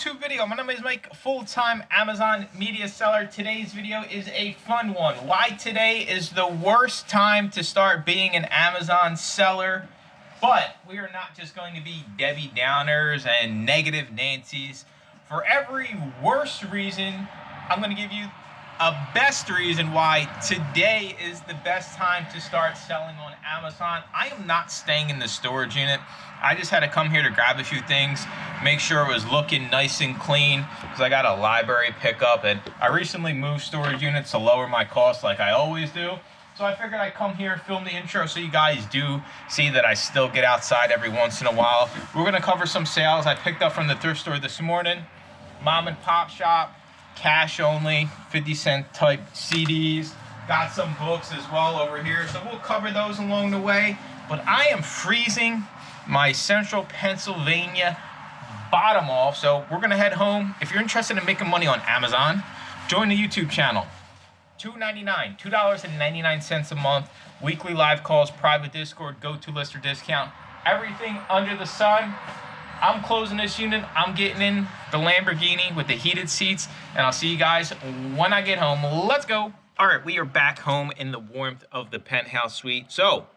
YouTube video. My name is Mike, full-time Amazon media seller. Today's video is a fun one. Why today is the worst time to start being an Amazon seller. But we are not just going to be Debbie Downers and negative Nancys. For every worst reason, I'm going to give you a best reason why today is the best time to start selling on Amazon. I am not staying in the storage unit. I just had to come here to grab a few things, make sure it was looking nice and clean, because I got a library pickup, and I recently moved storage units to lower my costs like I always do. So I figured I'd come here, film the intro, so you guys do see that I still get outside every once in a while. We're gonna cover some sales I picked up from the thrift store this morning. Mom and pop shop, cash only, 50-cent type CDs. Got some books as well over here, so we'll cover those along the way. But I am freezing my central Pennsylvania bottom off, so we're gonna head home. If you're interested in making money on Amazon, join the YouTube channel. $2.99 a month, weekly live calls, private Discord, go-to-lister discount, everything under the sun. I'm closing this unit. I'm getting in the Lamborghini with the heated seats, and I'll see you guys when I get home. Let's go. All right, we are back home in the warmth of the penthouse suite. So,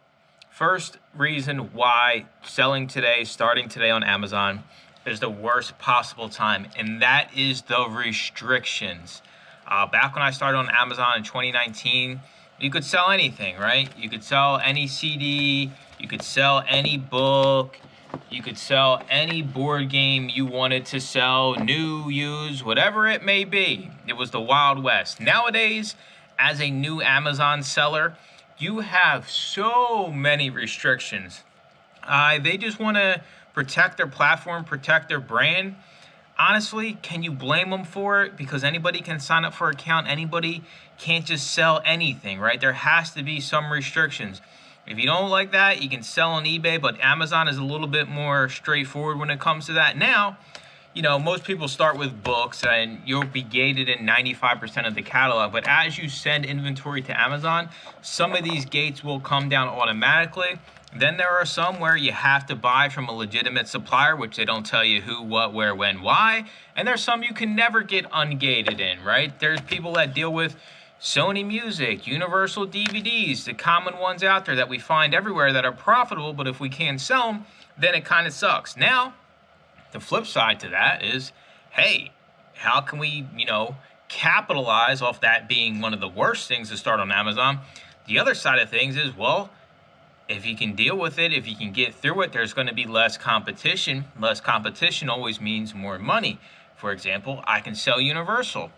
first reason why selling today, starting today on Amazon, is the worst possible time, and that is the restrictions. Back when I started on Amazon in 2019, you could sell anything, right? You could sell any CD, you could sell any book, you could sell any board game you wanted to sell, new, used, whatever it may be. It was the Wild West. Nowadays, as a new Amazon seller, you have so many restrictions. They just want to protect their platform, protect their brand. Honestly, can you blame them for it? Because anybody can sign up for an account. Anybody can't just sell anything, right? There has to be some restrictions. If you don't like that, you can sell on eBay, but Amazon is a little bit more straightforward when it comes to that. Now, you know, most people start with books and you'll be gated in 95% of the catalog, but as you send inventory to Amazon, some of these gates will come down automatically. Then there are some where you have to buy from a legitimate supplier, which they don't tell you who, what, where, when, why. And there's some you can never get ungated in, right? There's people that deal with Sony Music, Universal DVDs, the common ones out there that we find everywhere that are profitable, but if we can't sell them, then it kind of sucks. Now, the flip side to that is, hey, how can we, capitalize off that being one of the worst things to start on Amazon? The other side of things is, well, if you can deal with it, if you can get through it, there's going to be less competition. Less competition always means more money. For example, I can sell Universal.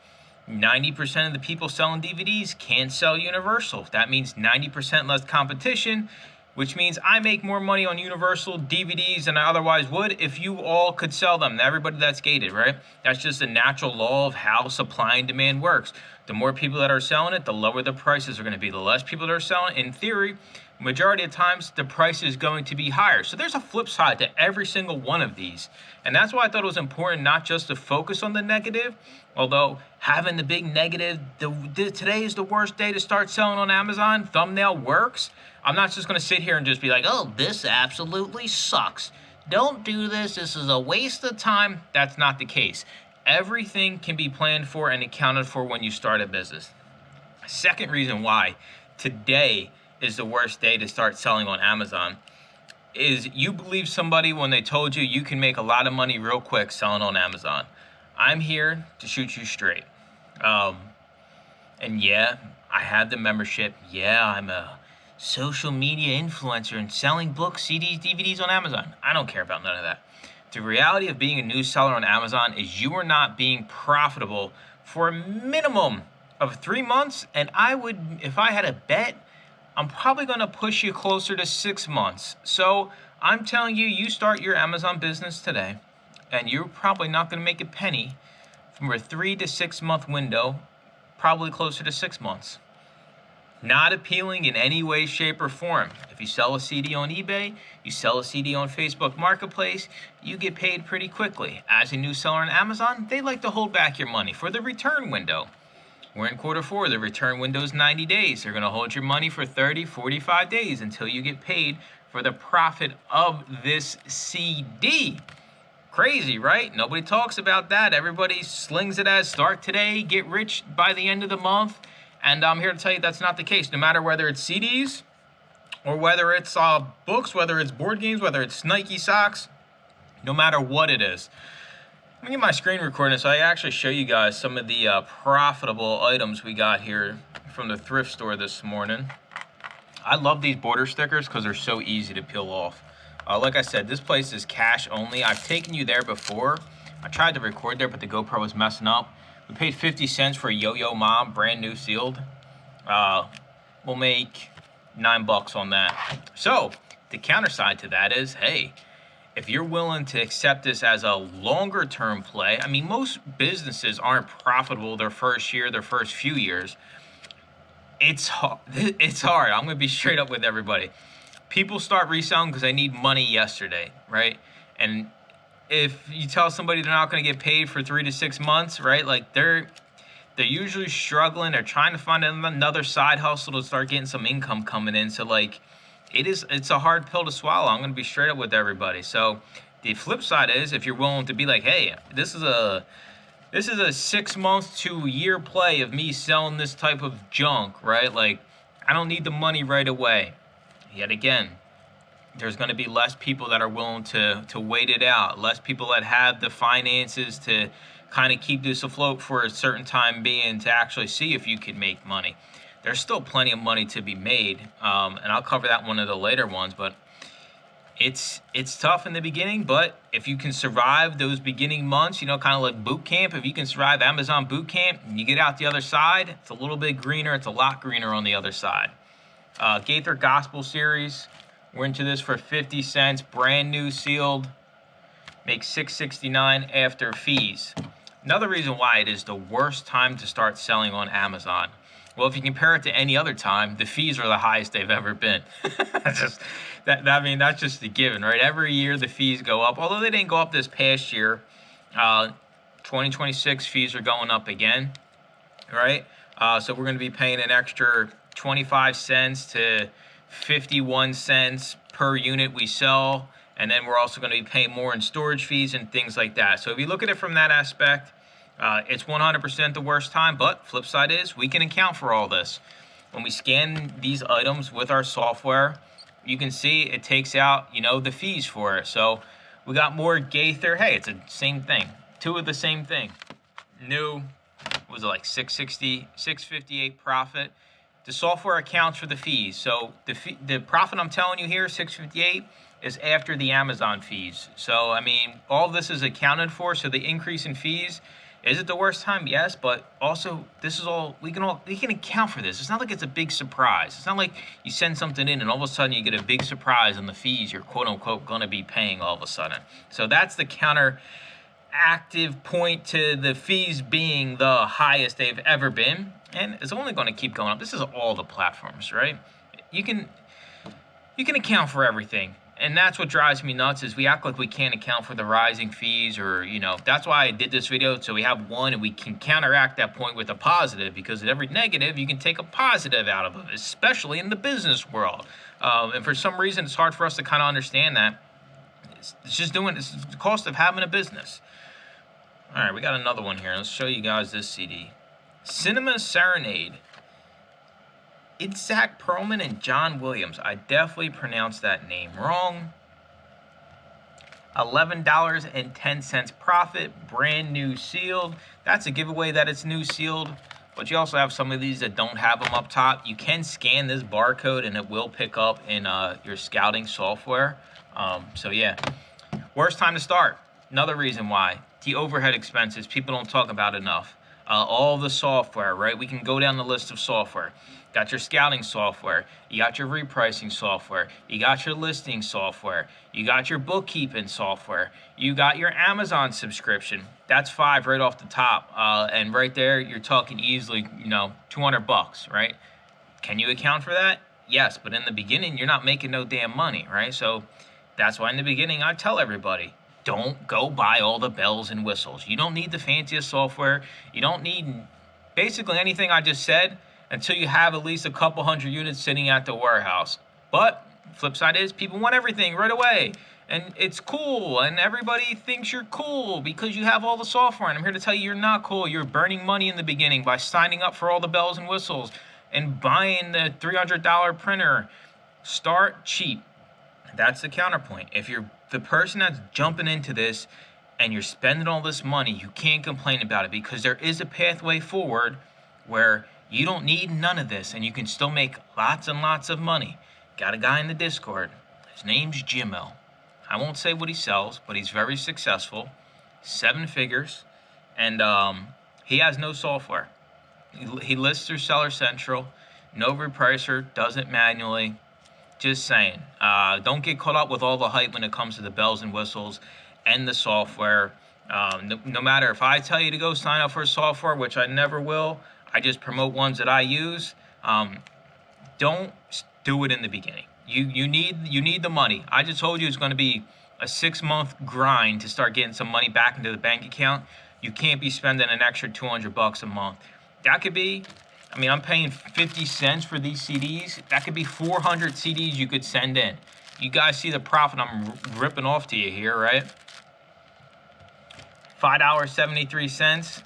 90% of the people selling DVDs can't sell Universal. That means 90% less competition, which means I make more money on Universal DVDs than I otherwise would if you all could sell them. Everybody that's gated, right? That's just a natural law of how supply and demand works. The more people that are selling it, the lower the prices are going to be. The less people that are selling, in theory, majority of times, the price is going to be higher. So there's a flip side to every single one of these. And that's why I thought it was important not just to focus on the negative, although having the big negative, today is the worst day to start selling on Amazon, thumbnail works. I'm not just going to sit here and just be like, oh, this absolutely sucks. Don't do this. This is a waste of time. That's not the case. Everything can be planned for and accounted for when you start a business. Second reason why today is the worst day to start selling on Amazon is you believe somebody when they told you you can make a lot of money real quick selling on Amazon. I'm here to shoot you straight. And yeah, I have the membership. Yeah, I'm a social media influencer and selling books, CDs, DVDs on Amazon. I don't care about none of that. The reality of being a new seller on Amazon is you are not being profitable for a minimum of 3 months. And I would, if I had a bet, I'm probably going to push you closer to 6 months. So I'm telling you, you start your Amazon business today, and you're probably not going to make a penny from a 3 to 6 month window, probably closer to 6 months. Not appealing in any way, shape, or form. If you sell a CD on eBay, you sell a CD on Facebook Marketplace, you get paid pretty quickly. As a new seller on Amazon, they like to hold back your money for the return window. We're in Q4, the return window is 90 days. They're gonna hold your money for 30, 45 days until you get paid for the profit of this CD. Crazy, right? Nobody talks about that. Everybody slings it as start today, get rich by the end of the month. And I'm here to tell you that's not the case. No matter whether it's CDs or whether it's books, whether it's board games, whether it's Nike socks, no matter what it is. Let me get my screen recording so I actually show you guys some of the profitable items we got here from the thrift store this morning. I love these border stickers because they're so easy to peel off. Like I said, this place is cash only. I've taken you there before. I tried to record there, but the GoPro was messing up. We paid 50 cents for a Yo-Yo Mom, brand new sealed. We'll make $9 on that. So the counter side to that is, hey, if you're willing to accept this as a longer term play, I mean, most businesses aren't profitable their first year, their first few years. It's hard. I'm going to be straight up with everybody. People start reselling because they need money yesterday, right? And if you tell somebody they're not going to get paid for 3 to 6 months, right? Like they're usually struggling. They're trying to find another side hustle to start getting some income coming in. So like, it's a hard pill to swallow. I'm going to be straight up with everybody. So the flip side is if you're willing to be like, hey, this is a 6 months to a year play of me selling this type of junk, right? Like I don't need the money right away. Yet again, there's going to be less people that are willing to wait it out, less people that have the finances to kind of keep this afloat for a certain time being to actually see if you can make money. There's still plenty of money to be made, and I'll cover that one of the later ones, but it's tough in the beginning, but if you can survive those beginning months, you know, kind of like boot camp, if you can survive Amazon boot camp, and you get out the other side, it's a little bit greener, it's a lot greener on the other side. Gaither Gospel Series, we're into this for 50 cents, brand new sealed, makes $6.69 after fees. Another reason why it is the worst time to start selling on Amazon. Well, if you compare it to any other time, the fees are the highest they've ever been. That's just the given, right? Every year the fees go up, although they didn't go up this past year. 2026 fees are going up again, right? So we're going to be paying an extra 25 cents to 51 cents per unit we sell, and then we're also going to be paying more in storage fees and things like that. So if you look at it from that aspect, it's 100% the worst time, but flip side is we can account for all this. When we scan these items with our software, you can see it takes out, you know, the fees for it. So we got more Gaither. Hey, it's the same thing. Two of the same thing. New, was it like 660, 658 profit. The software accounts for the fees. So the profit I'm telling you here, 658, is after the Amazon fees. So, I mean, all this is accounted for. So the increase in fees, is it the worst time? Yes, but also this is we can account for this. It's not like it's a big surprise. It's not like you send something in and all of a sudden you get a big surprise on the fees you're quote unquote going to be paying all of a sudden. So that's the counteractive point to the fees being the highest they've ever been, and it's only going to keep going up. This is all the platforms, right? You can account for everything. And that's what drives me nuts is we act like we can't account for the rising fees, or, you know, that's why I did this video. So we have one and we can counteract that point with a positive, because at every negative, you can take a positive out of it, especially in the business world. And for some reason, it's hard for us to kind of understand that. It's the cost of having a business. All right, we got another one here. Let's show you guys this CD. Cinema Serenade. It's Zach Perlman and John Williams. I definitely pronounced that name wrong. $11.10 profit, brand new sealed. That's a giveaway that it's new sealed, but you also have some of these that don't have them up top. You can scan this barcode and it will pick up in your scouting software. So yeah, worst time to start. Another reason why, the overhead expenses, people don't talk about enough. All the software, right? We can go down the list of software. Got your scouting software, you got your repricing software, you got your listing software, you got your bookkeeping software, you got your Amazon subscription. That's 5 right off the top. And right there, you're talking easily, you know, $200, right? Can you account for that? Yes, but in the beginning, you're not making no damn money, right? So that's why in the beginning, I tell everybody, don't go buy all the bells and whistles. You don't need the fanciest software. You don't need basically anything I just said until you have at least a couple hundred units sitting at the warehouse. But flip side is people want everything right away. and it's cool, and everybody thinks you're cool because you have all the software. And I'm here to tell you, you're not cool. You're burning money in the beginning by signing up for all the bells and whistles and buying the $300 printer. Start cheap. That's the counterpoint. If you're the person that's jumping into this and you're spending all this money, you can't complain about it, because there is a pathway forward where you don't need none of this and you can still make lots and lots of money. Got a guy in the Discord. His name's Jimmo. I won't say what he sells, but he's very successful. 7 figures. And he has no software. He lists through Seller Central. No repricer. Does it manually. Just saying. Don't get caught up with all the hype when it comes to the bells and whistles and the software. No matter if I tell you to go sign up for a software, which I never will, I just promote ones that I use. Don't do it in the beginning. You need the money. I just told you it's going to be a 6-month grind to start getting some money back into the bank account. You can't be spending an extra $200 a month. That could be, I mean, I'm paying 50 cents for these CDs. That could be 400 CDs you could send in. You guys see the profit I'm ripping off to you here, right? $5.73,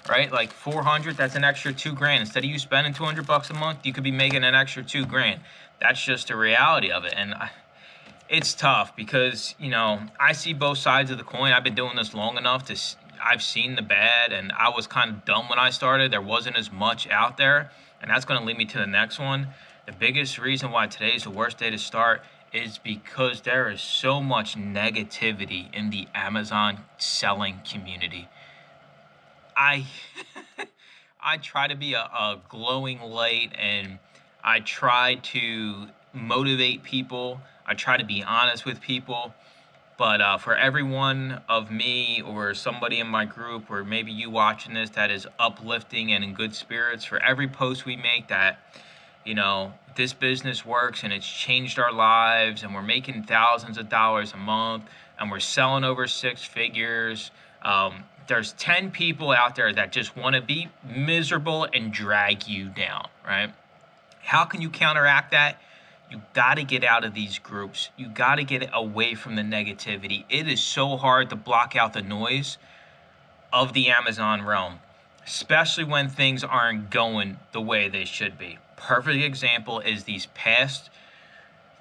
right? Like 400, that's an extra $2,000. Instead of you spending $200 a month, you could be making an extra $2,000. That's just the reality of it. And it's tough because, you know, I see both sides of the coin. I've been doing this long enough to, I've seen the bad, and I was kind of dumb when I started. There wasn't as much out there, and that's going to lead me to the next one. The biggest reason why today's the worst day to start is because there is so much negativity in the Amazon selling community. I try to be a glowing light, and I try to motivate people. I try to be honest with people. But for every one of me or somebody in my group, or maybe you watching this, that is uplifting and in good spirits, for every post we make that, you know, this business works and it's changed our lives and we're making thousands of dollars a month and we're selling over 6 figures. There's 10 people out there that just want to be miserable and drag you down, right? How can you counteract that? You got to get out of these groups. You got to get away from the negativity. It is so hard to block out the noise of the Amazon realm, especially when things aren't going the way they should be. Perfect example is these past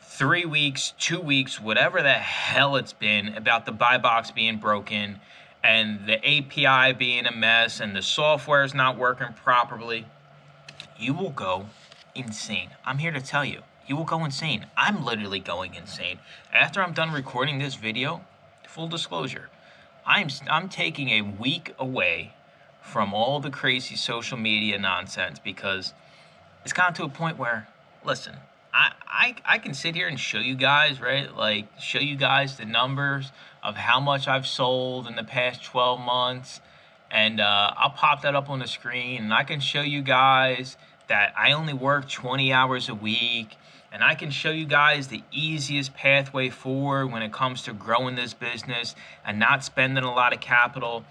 3 weeks, 2 weeks, whatever the hell it's been, about the buy box being broken and the API being a mess and the software is not working properly. You will go insane. I'm here to tell you, you will go insane. I'm literally going insane. After I'm done recording this video, full disclosure, I'm taking a week away from all the crazy social media nonsense, because it's gotten to a point where, listen, I can sit here and show you guys, right? Like, show you guys the numbers of how much I've sold in the past 12 months. And I'll pop that up on the screen, and I can show you guys that I only work 20 hours a week. And I can show you guys the easiest pathway forward when it comes to growing this business and not spending a lot of capital.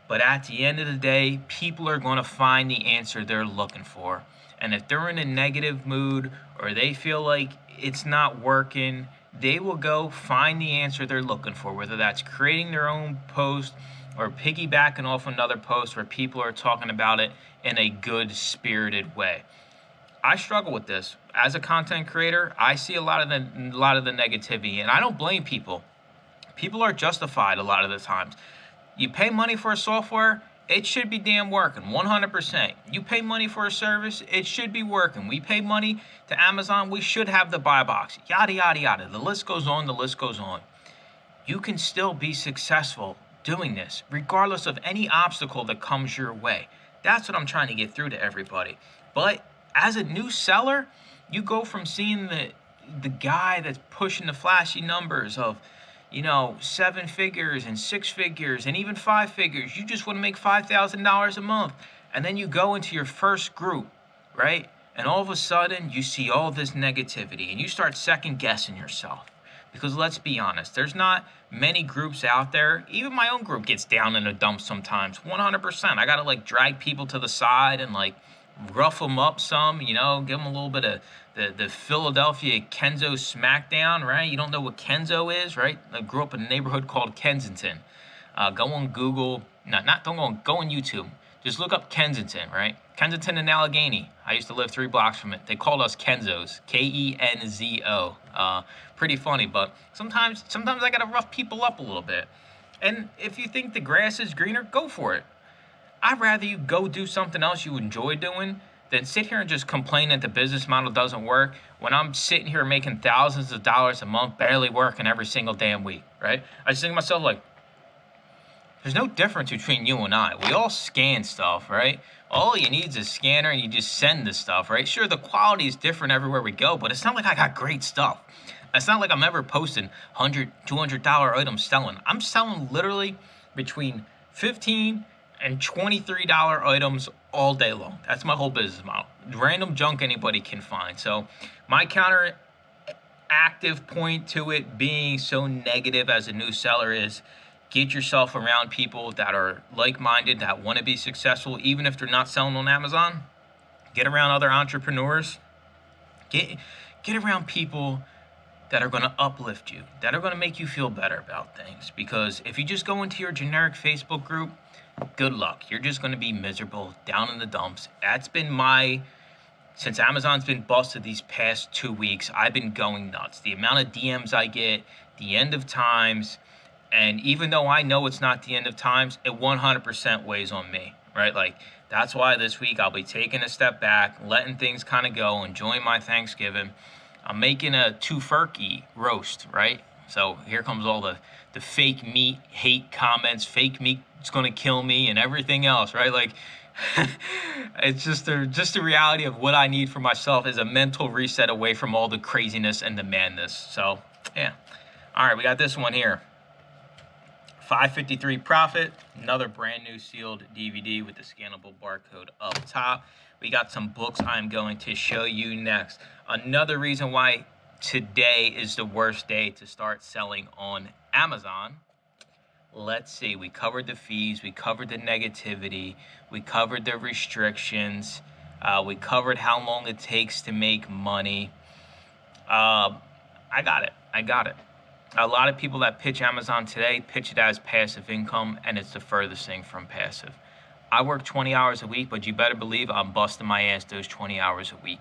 But at the end of the day, people are going to find the answer they're looking for. And if they're in a negative mood or they feel like it's not working, they will go find the answer they're looking for, whether that's creating their own post or piggybacking off another post where people are talking about it in a good spirited way. I struggle with this. As a content creator, I see a lot of the negativity, and I don't blame people. People are justified a lot of the times. You pay money for a software, it should be damn working, 100%. You pay money for a service, it should be working. We pay money to Amazon, we should have the buy box, yada, yada, yada. The list goes on, the list goes on. You can still be successful doing this, regardless of any obstacle that comes your way. That's what I'm trying to get through to everybody. But as a new seller, you go from seeing the guy that's pushing the flashy numbers of, you know, 7 figures and 6 figures and even 5 figures. You just want to make $5,000 a month. And then you go into your first group, right? And all of a sudden you see all this negativity and you start second guessing yourself. Because let's be honest, there's not many groups out there. Even my own group gets down in the dumps sometimes, 100%. I got to like drag people to the side and like rough them up some, you know, give them a little bit of the Philadelphia Kenzo smackdown, right? You don't know what Kenzo is, right? I grew up in a neighborhood called Kensington. Go on Google, go on YouTube. Just look up Kensington, right? Kensington and Allegheny. I used to live 3 blocks from it. They called us Kenzos, Kenzo. Pretty funny, but sometimes I gotta rough people up a little bit. And if you think the grass is greener, go for it. I'd rather you go do something else you enjoy doing than sit here and just complain that the business model doesn't work when I'm sitting here making thousands of dollars a month, barely working every single damn week, right? I just think to myself, like, there's no difference between you and I. We all scan stuff, right? All you need is a scanner and you just send the stuff, right? Sure, the quality is different everywhere we go, but it's not like I got great stuff. It's not like I'm ever posting $100, $200 items selling. I'm selling literally between $15 and $23 items all day long. That's my whole business model. Random junk anybody can find. So my counter active point to it being so negative as a new seller is get yourself around people that are like-minded, that want to be successful, even if they're not selling on Amazon. Get around other entrepreneurs. Get around people that are going to uplift you, that are going to make you feel better about things. Because if you just go into your generic Facebook group, good luck. You're just going to be miserable, down in the dumps. That's been since Amazon's been busted these past 2 weeks, I've been going nuts. The amount of DMs I get, the end of times, and even though I know it's not the end of times, it 100% weighs on me, right? Like, that's why this week I'll be taking a step back, letting things kind of go, enjoying my Thanksgiving. I'm making a tofurkey roast, right? So here comes all the fake meat hate comments, fake meat's gonna kill me and everything else, right? Like, it's just the reality of what I need for myself is a mental reset away from all the craziness and the madness. So, yeah. All right, we got this one here. 553 Profit, another brand new sealed DVD with the scannable barcode up top. We got some books I'm going to show you next. Another reason why today is the worst day to start selling on Amazon. Let's see, we covered the fees, we covered the negativity, we covered the restrictions, we covered how long it takes to make money. I got it. A lot of people that pitch Amazon today pitch it as passive income, and it's the furthest thing from passive. I work 20 hours a week, but you better believe I'm busting my ass those 20 hours a week.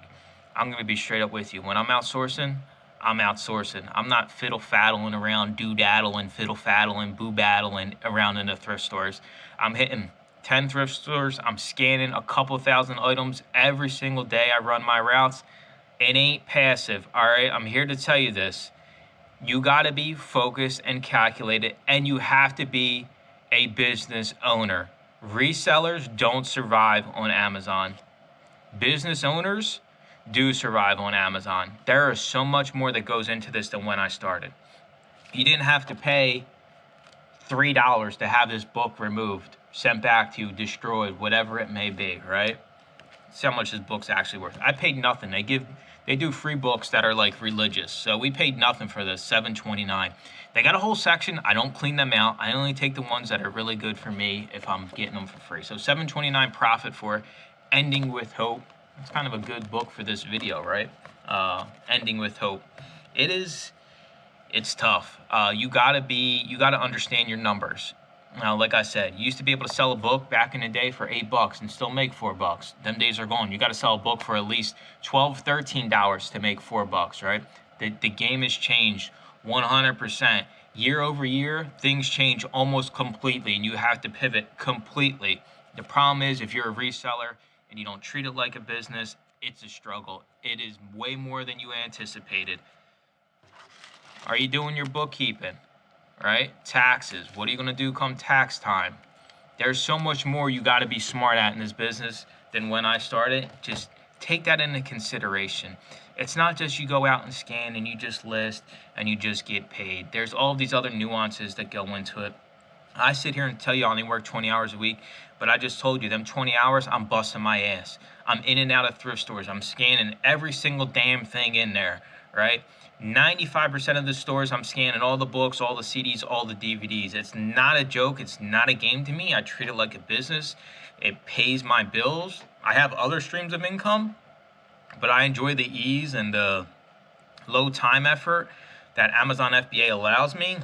I'm going to be straight up with you. When I'm outsourcing, I'm outsourcing. I'm not fiddle-faddling around, do-daddling, fiddle-faddling, boo-battling around in the thrift stores. I'm hitting 10 thrift stores. I'm scanning a couple thousand items every single day I run my routes. It ain't passive, all right? I'm here to tell you this. You got to be focused and calculated, and you have to be a business owner. Resellers don't survive on Amazon. Business owners do survive on Amazon. There is so much more that goes into this than when I started. You didn't have to pay $3 to have this book removed, sent back to you, destroyed, whatever it may be, right? See how much this book's actually worth. I paid nothing. They do free books that are like religious. So we paid nothing for this, $7.29. They got a whole section. I don't clean them out. I only take the ones that are really good for me if I'm getting them for free. So $7.29 profit for Ending with Hope. It's kind of a good book for this video, right? Ending with Hope. It's tough. You gotta understand your numbers. Now, like I said, you used to be able to sell a book back in the day for $8 and still make $4. Them days are gone. You got to sell a book for at least $12, $13 to make $4, right? The game has changed 100%. Year over year, things change almost completely, and you have to pivot completely. The problem is, if you're a reseller and you don't treat it like a business, it's a struggle. It is way more than you anticipated. Are you doing your bookkeeping? Right? Taxes. What are you going to do come tax time? There's so much more you got to be smart at in this business than when I started. Just take that into consideration. It's not just you go out and scan and you just list and you just get paid. There's all these other nuances that go into it. I sit here and tell you I only work 20 hours a week, but I just told you them 20 hours, I'm busting my ass. I'm in and out of thrift stores. I'm scanning every single damn thing in there, right? 95% of the stores, I'm scanning all the books, all the CDs, all the DVDs. It's not a joke. It's not a game to me. I treat it like a business. It pays my bills. I have other streams of income, but I enjoy the ease and the low time effort that Amazon FBA allows me,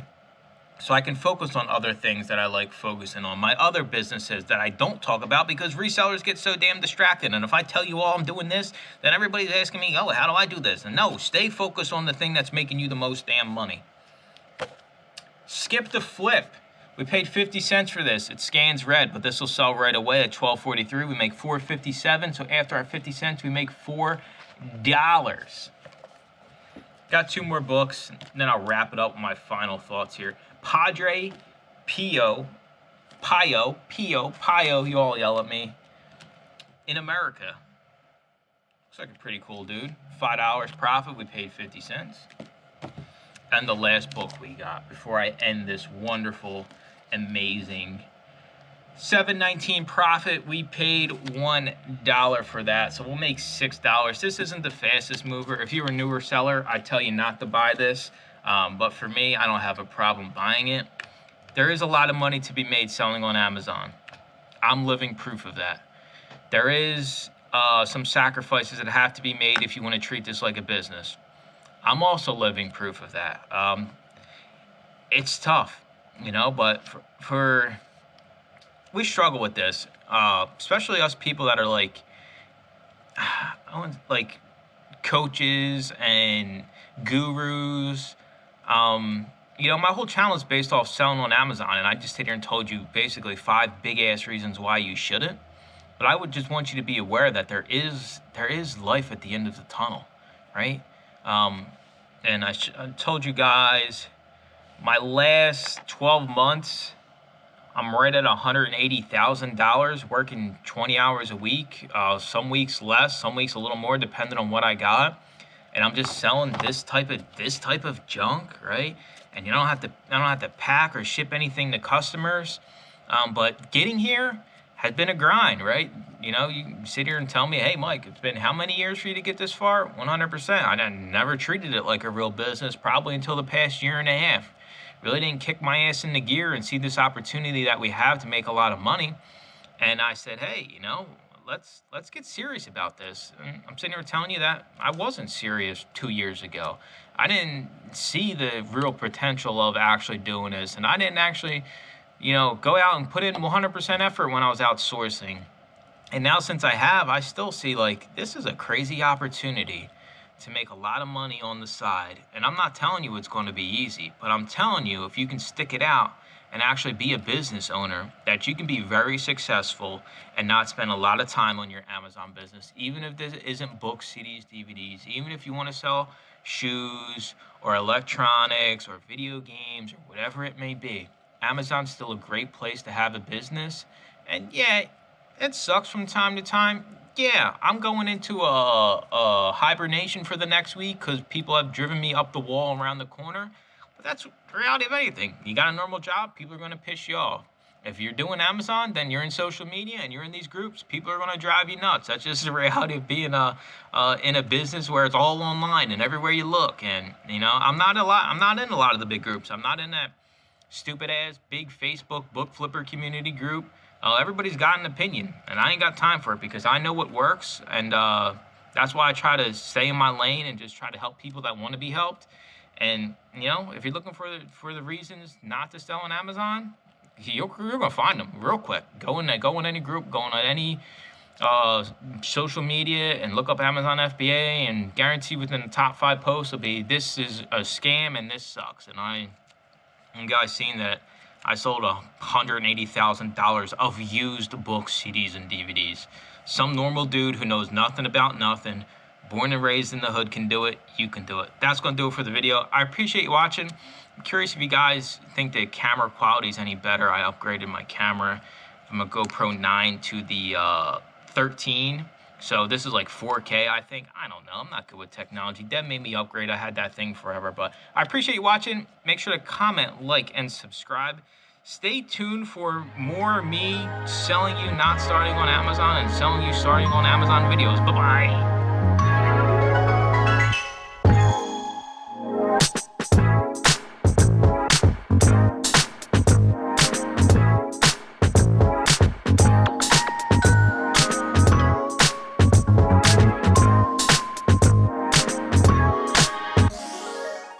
so I can focus on other things that I like focusing on, my other businesses that I don't talk about because resellers get so damn distracted. And if I tell you all I'm doing this, then everybody's asking me, oh, how do I do this? And no, stay focused on the thing that's making you the most damn money. Skip the flip. We paid 50 cents for this. It scans red, but this will sell right away at $12.43. We make $4.57. So after our 50 cents, we make $4. Got two more books, and then I'll wrap it up with my final thoughts here. Padre Pio, you all yell at me. In America. Looks like a pretty cool dude. $5 profit, we paid 50 cents. And the last book we got before I end this wonderful, amazing $7.19 profit. We paid $1 for that, so we'll make $6. This isn't the fastest mover. If you're a newer seller, I tell you not to buy this, but for me, I don't have a problem buying it. There is a lot of money to be made selling on Amazon. I'm living proof of that. There is some sacrifices that have to be made if you want to treat this like a business. I'm also living proof of that. It's tough, you know, but we struggle with this, especially us people that are like coaches and gurus. You know, my whole channel is based off selling on Amazon, and I just sit here and told you basically 5 big ass reasons why you shouldn't. But I would just want you to be aware that there is life at the end of the tunnel, right? And I told you guys, my last 12 months, I'm right at $180,000 working 20 hours a week. Some weeks less, some weeks a little more, depending on what I got. And I'm just selling this type of junk, right? And I don't have to pack or ship anything to customers. But getting here has been a grind, right? You know, you can sit here and tell me, hey, Mike, it's been how many years for you to get this far? 100%. I never treated it like a real business, probably until the past year and a half. Really didn't kick my ass into gear and see this opportunity that we have to make a lot of money. And I said, hey, you know, let's get serious about this. And I'm sitting here telling you that I wasn't serious 2 years ago. I didn't see the real potential of actually doing this. And I didn't actually, you know, go out and put in 100% effort when I was outsourcing. And now since I have, I still see like this is a crazy opportunity to make a lot of money on the side. And I'm not telling you it's going to be easy, but I'm telling you if you can stick it out and actually be a business owner, that you can be very successful and not spend a lot of time on your Amazon business, even if this isn't books, CDs, DVDs, even if you want to sell shoes or electronics or video games or whatever it may be. Amazon's still a great place to have a business. And yeah, it sucks from time to time. Yeah, I'm going into a hibernation for the next week because people have driven me up the wall around the corner. But that's the reality of anything. You got a normal job, people are going to piss you off. If you're doing Amazon, then you're in social media and you're in these groups. People are going to drive you nuts. That's just the reality of being in a business where it's all online and everywhere you look. And you know, I'm not in a lot of the big groups. I'm not in that stupid ass big Facebook book flipper community group. Everybody's got an opinion, and I ain't got time for it because I know what works, and that's why I try to stay in my lane and just try to help people that want to be helped. And you know, if you're looking for the reasons not to sell on Amazon, you're gonna find them real quick. Go in any group, go on any social media, and look up Amazon FBA, and guarantee within the top 5 posts will be this is a scam and this sucks. And you guys seen that. I sold $180,000 of used books, CDs, and DVDs. Some normal dude who knows nothing about nothing, born and raised in the hood, can do it. You can do it. That's going to do it for the video. I appreciate you watching. I'm curious if you guys think the camera quality is any better. I upgraded my camera from a GoPro 9 to the 13. So this is like 4K, I think. I don't know. I'm not good with technology. Deb made me upgrade. I had that thing forever. But I appreciate you watching. Make sure to comment, like, and subscribe. Stay tuned for more me selling you not starting on Amazon and selling you starting on Amazon videos. Bye-bye.